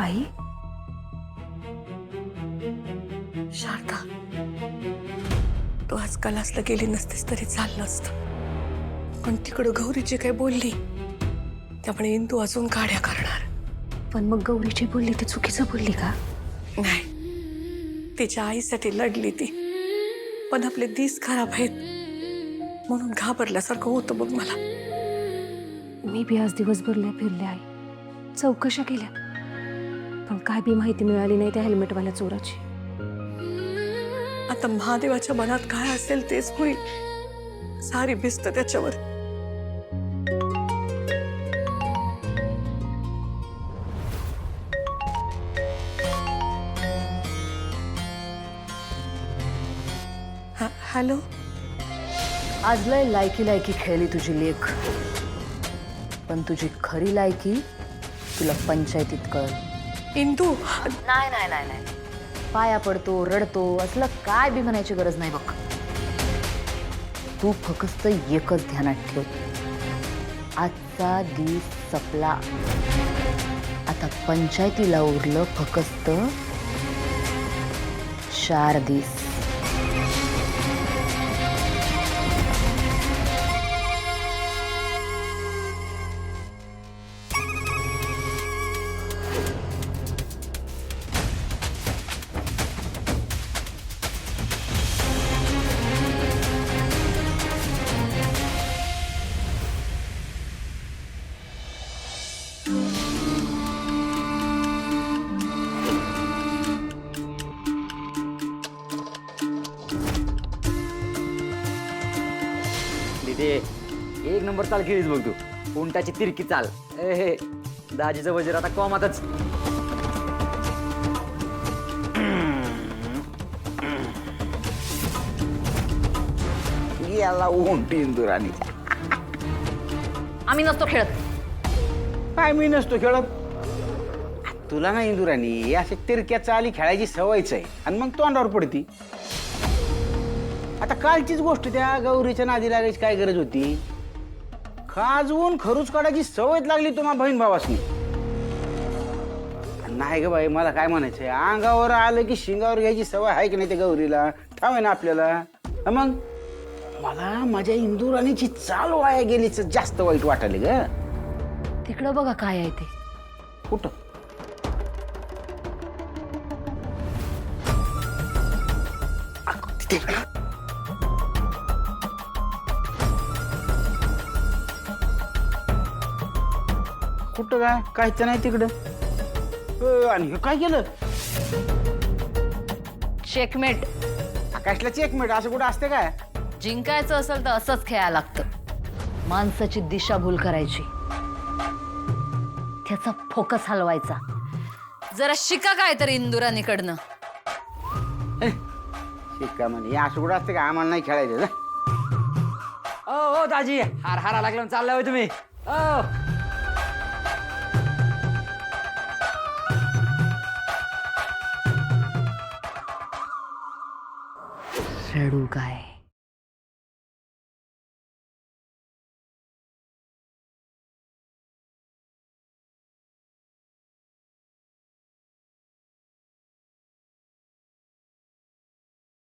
आई शारदा, तू आज कलासला गेली नसतीस तरी चाललं असतं, पण तिकडं गौरी जे काही बोलली त्यामुळे इंदू अजून काड्या करणार. पण मग गौरीची बोलली ती चुकीचं बोलली का? नाही, तिच्या आईसाठी लढली ती, पण आपले दिस खराब आहेत म्हणून घाबरल्यासारखं होतं बघ मला. मी बी आज दिवसभर लय फिरले आई, चौकशा केल्या, पण काय बी माहिती मिळाली नाही त्या हेल्मेटवाल्या चोराची. आता महादेवाच्या मनात काय असेल तेच होईल. सारी भिस्त त्याच्यावर. हॅलो. आज लय लायकी लायकी खेळली तुझी लेख, पण तुझी खरी लायकी तुला पंचायतीत कळल. इंदू, नाही नाही नाही नाही, पाया पडतो रडतो असलं काय बी म्हणायची गरज नाही बघ. तू फक्त एकच ध्यानात ठेव, आजचा दिवस संपला, आता पंचायतीला उरलं फक्त 4 दिवस. एक नंबर चाल खेळीस बघ तू. उंटाची तिरकी चाल. हे दाजीचं वजीर आता कॉमातच. याला उंट इंदुराणी. आम्ही नसतो खेळत. काय मी नसतो खेळत? तुला ना इंदुराणी असे तिरक्या चाली खेळायची सवयच आहे आणि मग तोंडावर पडती. आता कालचीच गोष्ट, त्या गौरीच्या नादी लागायची काय गरज होती? खाजवून खरूच काढायची सवयच लागली तुम्हा बहीण भावासनी. नाही ग बाई, मला काय म्हणायचंय, अंगावर आलं की शिंगावर घ्यायची सवय आहे की नाही त्या गौरीला? ठाव आहे ना आपल्याला. मग मला माझ्या इंदुराणीची चाल वाया गेलीच जास्त वाईट वाटायले ग. तिकडं बघा काय आहे ते. कुठं? कुठं काय? काहीच नाही तिकडं. आणि हे काय केलं? चेकमेट. आकाशला चेकमेट असं कुठं असते काय? जिंकायचं असेल तर असंच खेळायला लागतं. माणसाची दिशाभूल करायची, त्याचा फोकस हलवायचा. जरा शिका काय तर इंदुराणीकडनं. शिक्का म्हणे असं कुठं असते का? आम्हाला नाही खेळायचं जा. ओ दाजी, हार हारा लागला चाललाय होय तुम्ही? ओ रडू काय?